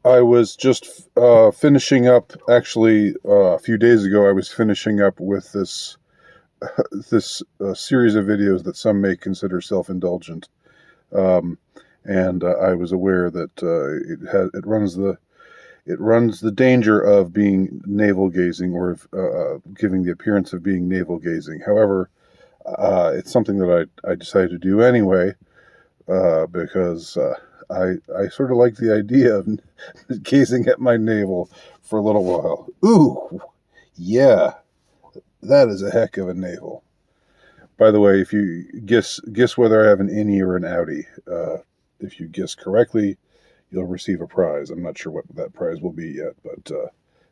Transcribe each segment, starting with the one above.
I was just finishing up. Actually, a few days ago, I was finishing up with this series of videos that some may consider self-indulgent, um, and I was aware that it runs the danger of being navel gazing or of giving the appearance of being navel gazing. However, it's something that I decided to do anyway because I sort of like the idea of gazing at my navel for a little while. Ooh, yeah, that is a heck of a navel. By the way, if you guess whether I have an innie or an outie, if you guess correctly, you'll receive a prize. I'm not sure what that prize will be yet, but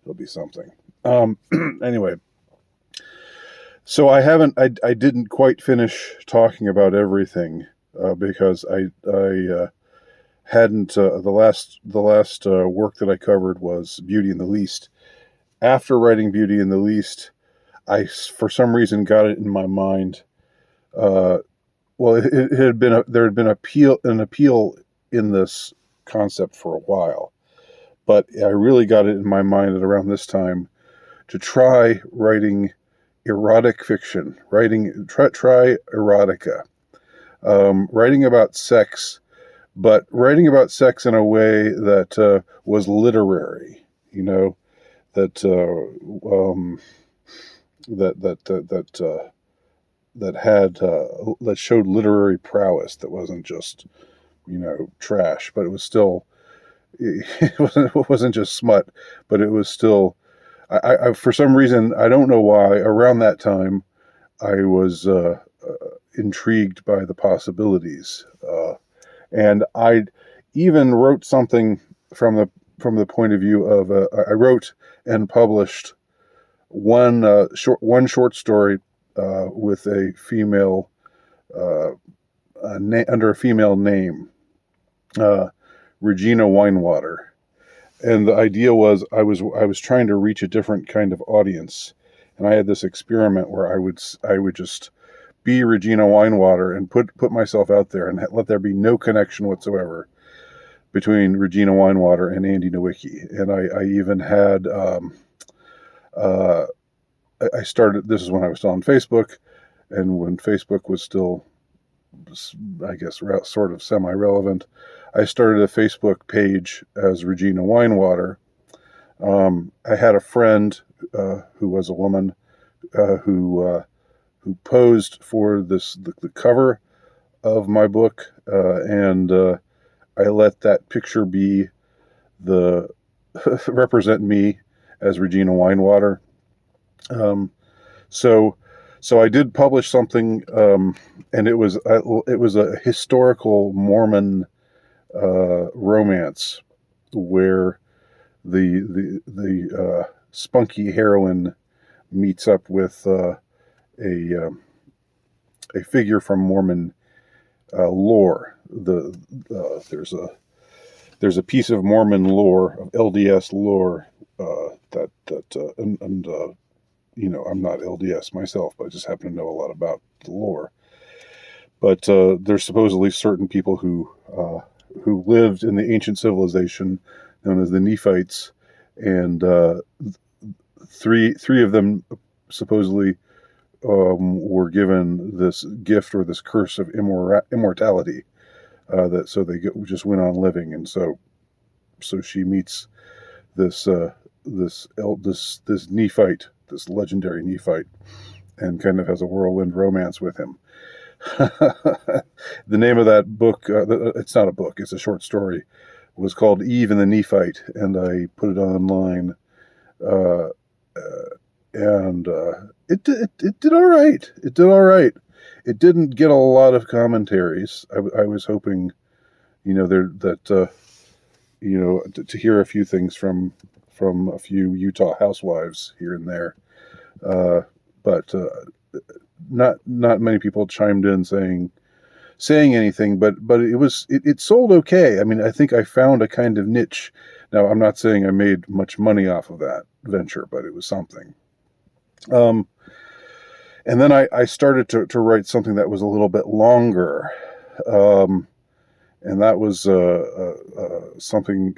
it'll be something. Anyway, so I didn't quite finish talking about everything because I hadn't the last work that I covered was Beauty and the Least. After writing Beauty and the Least, I for some reason got it in my mind. Uh, well, it had been there had been an appeal in this concept for a while, but I really got it in my mind at around this time to try writing erotic fiction, try erotica, writing about sex, but writing about sex in a way that was literary. You know that that that that that that had that showed literary prowess. That wasn't just trash, but it was still it wasn't just smut, but it was still. I for some reason I don't know why around that time I was intrigued by the possibilities, and I even wrote something from the point of view of I wrote and published one short story with a female under a female name, uh, Regina Winewater. And the idea was I was trying to reach a different kind of audience, and I had this experiment where I would just be Regina Winewater and put myself out there and let there be no connection whatsoever between Regina Winewater and Andy Nowicki. And I even had uh, I started. This is when I was still on Facebook, and when Facebook was still, I guess, sort of semi-relevant. I started a Facebook page as Regina Winewater. I had a friend who was a woman who posed for the cover of my book, and I let that picture be the represent me as Regina Winewater. Um, so so I did publish something, and it was a historical Mormon romance where the spunky heroine meets up with a a figure from Mormon lore. There's a piece of Mormon lore, of LDS lore, and I'm not LDS myself, but I just happen to know a lot about the lore. But there's supposedly certain people who lived in the ancient civilization known as the Nephites, and three of them supposedly were given this gift or this curse of immortality. That so they just went on living, and so she meets this this Nephite, this legendary Nephite, and kind of has a whirlwind romance with him. The name of that book, it's not a book, it's a short story, was called Eve and the Nephite, and I put it online. Uh, and it did all right. It did all right. It didn't get a lot of commentaries. I was hoping, there that to hear a few things from a few Utah housewives here and there, but not many people chimed in saying anything. But it sold okay. I mean, I think I found a kind of niche. Now, I'm not saying I made much money off of that venture, but it was something. Um, and then I started to write something that was a little bit longer, um, and that was something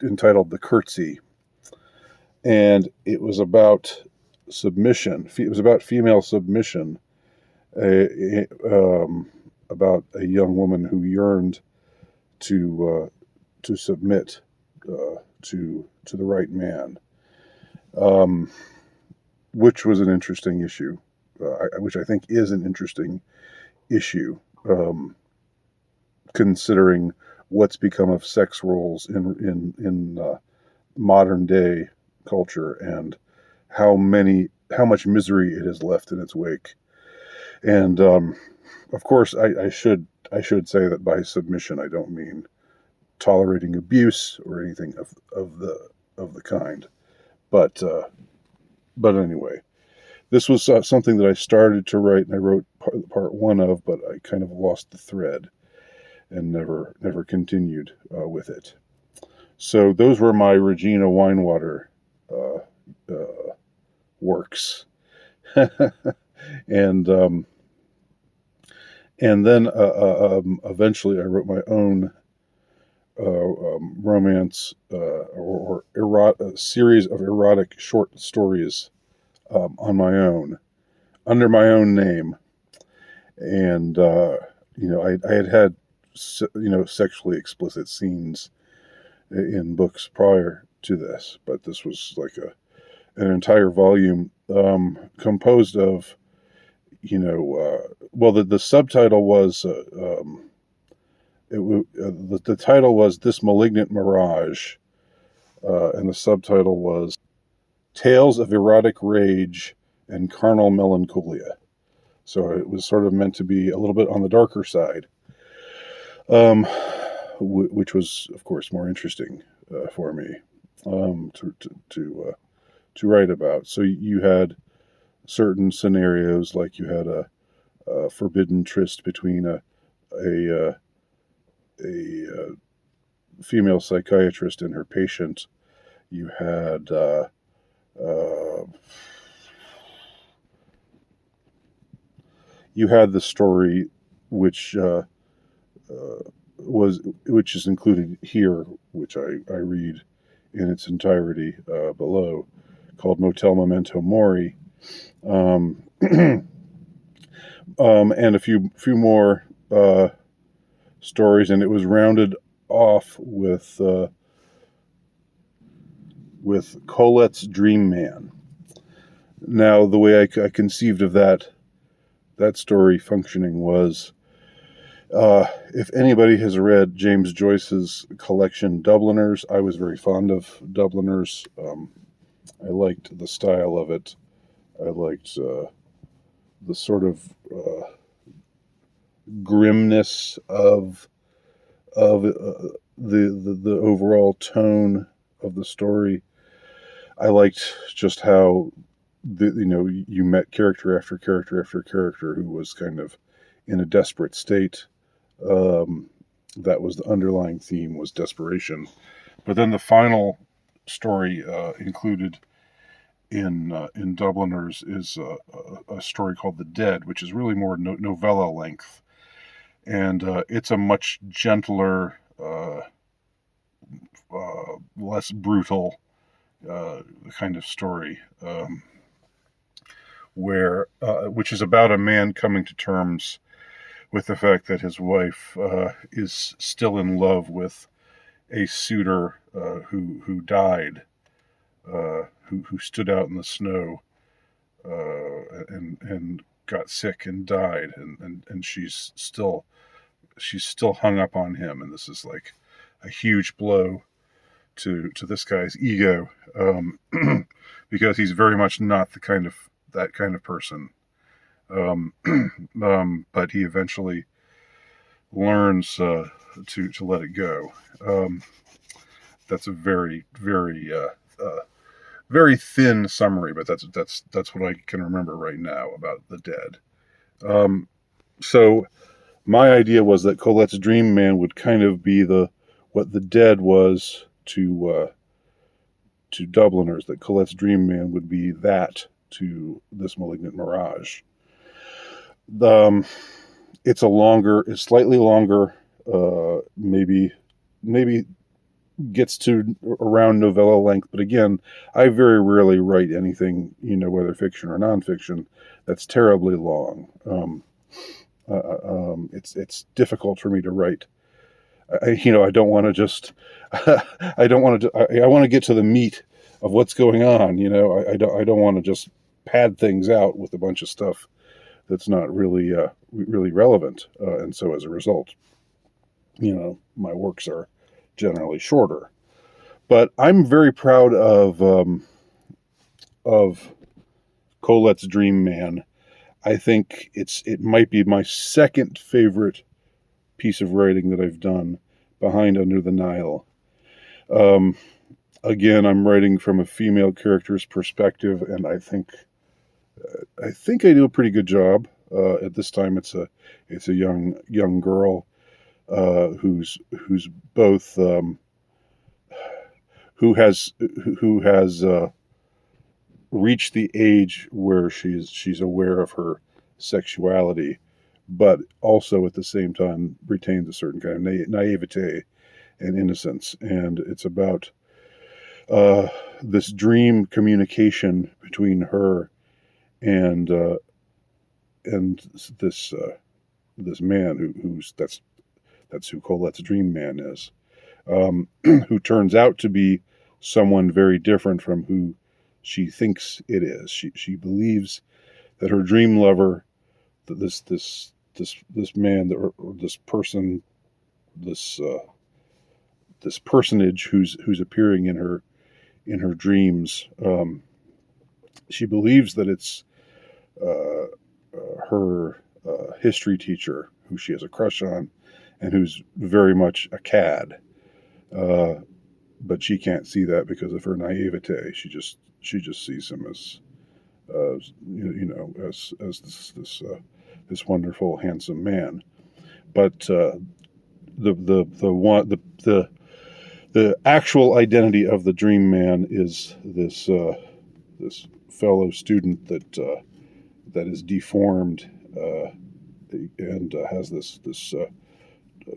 entitled "The Curtsy," and it was about submission. It was about female submission, about a young woman who yearned to submit to the right man, um, which was an interesting issue, which I think is an interesting issue, considering what's become of sex roles in modern day culture and how much misery it has left in its wake. And of course, I should say that by submission I don't mean tolerating abuse or anything of the kind. But anyway, this was something that I started to write, and I wrote part one of, but I kind of lost the thread and never continued with it. So those were my Regina Winewater works, and then eventually I wrote my own romance a series of erotic short stories on my own, under my own name. And I had sexually explicit scenes in books prior to this, but this was like an entire volume composed of the subtitle was the title was "This Malignant Mirage," and the subtitle was "Tales of Erotic Rage and Carnal Melancholia." So it was sort of meant to be a little bit on the darker side, which was, of course, more interesting for me to write about. So you had certain scenarios, like you had a forbidden tryst between a female psychiatrist and her patient. You had the story, which which is included here, which I read in its entirety below, called Motel Memento Mori, and a few more stories, and it was rounded off with Colette's Dream Man. Now, the way I conceived of that story functioning was, if anybody has read James Joyce's collection Dubliners, I was very fond of Dubliners. I liked the style of it. I liked the sort of grimness of the overall tone of the story. I liked just how you met character after character after character who was kind of in a desperate state. That was the underlying theme, was desperation. But then the final story included in Dubliners is a story called The Dead, which is really more novella length, and it's a much gentler, less brutal kind of story, which is about a man coming to terms with the fact that his wife is still in love with a suitor who died, who stood out in the snow and got sick and died, and she's still hung up on him, and this is like a huge blow to this guy's ego, because he's very much not that kind of person. But he eventually learns to let it go. That's a very, very very thin summary, but that's what I can remember right now about The Dead. So my idea was that Colette's Dream Man would kind of be what The Dead was to Dubliners. That Colette's Dream Man would be that to This Malignant Mirage. It's slightly longer, maybe gets to around novella length. But again, I very rarely write anything, whether fiction or nonfiction, that's terribly long. It's difficult for me to write. I don't want to just, I don't want to, I want to get to the meat of what's going on. I don't want to just pad things out with a bunch of stuff that's not really, really relevant. And so as a result, my works are generally shorter. But I'm very proud of Colette's Dream Man. I think it might be my second favorite piece of writing that I've done, behind Under the Nile. Again, I'm writing from a female character's perspective, and I think I do a pretty good job. At this time, it's a young girl who's both who has reached the age where she's aware of her sexuality, but also at the same time retains a certain kind of naivete and innocence. And it's about this dream communication between her and this man that's who Colette's Dream Man is, who turns out to be someone very different from who she thinks it is. She believes that her dream lover, that this man, or this person, this personage who's appearing in her dreams, she believes that it's her history teacher, who she has a crush on, and who's very much a cad. But she can't see that because of her naivete. She just sees him as this wonderful, handsome man. But the actual identity of the Dream Man is this fellow student that is deformed and has this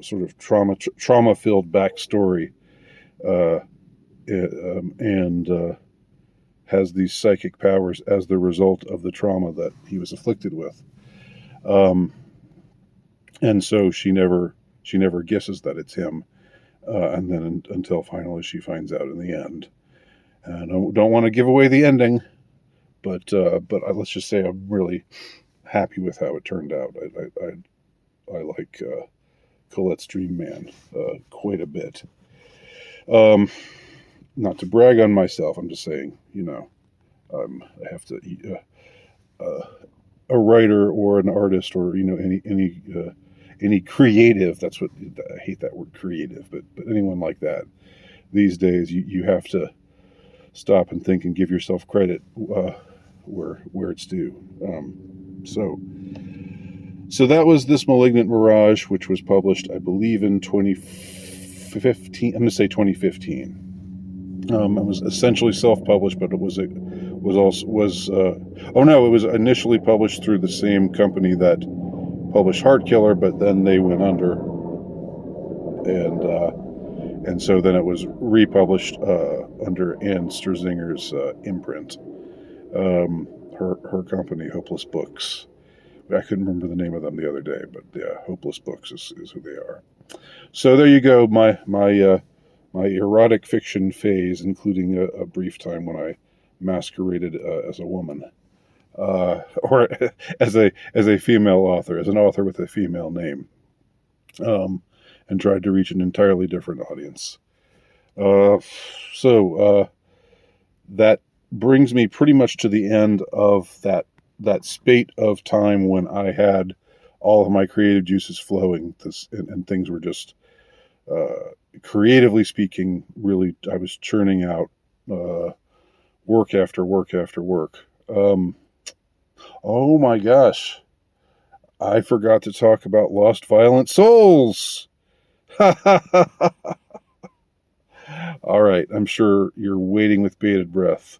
sort of trauma filled backstory, and has these psychic powers as the result of the trauma that he was afflicted with. And so she never guesses that it's him, and then until finally she finds out in the end. And I don't want to give away the ending, but let's just say I'm really happy with how it turned out. I like Colette's Dream Man quite a bit. Not to brag on myself, I'm just saying, I have to a writer or an artist, or any creative. That's what I hate, that word creative, but anyone like that these days, you have to stop and think and give yourself credit where it's due. So that was This Malignant Mirage, which was published, I believe, in 2015. I'm going to say 2015. It was essentially self-published, but it was initially published through the same company that published Heartkiller, but then they went under, and so then it was republished under Anne Sterzinger's imprint. Her company, Hopeless Books. I couldn't remember the name of them the other day, but yeah, Hopeless Books is who they are. So there you go, my erotic fiction phase, including a brief time when I masqueraded as a woman, or as a female author, as an author with a female name, and tried to reach an entirely different audience. So that brings me pretty much to the end of that spate of time when I had all of my creative juices flowing, and things were just, creatively speaking, really, I was churning out work after work after work. Oh my gosh, I forgot to talk about Lost Violent Souls. All right, I'm sure you're waiting with bated breath.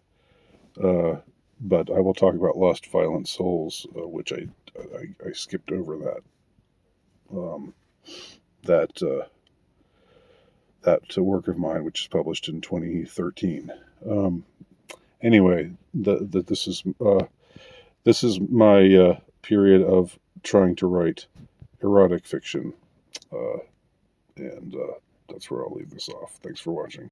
But I will talk about Lost Violent Souls, which I skipped over that. that work of mine, which is published in 2013. Anyway, this is my period of trying to write erotic fiction, and that's where I'll leave this off. Thanks for watching.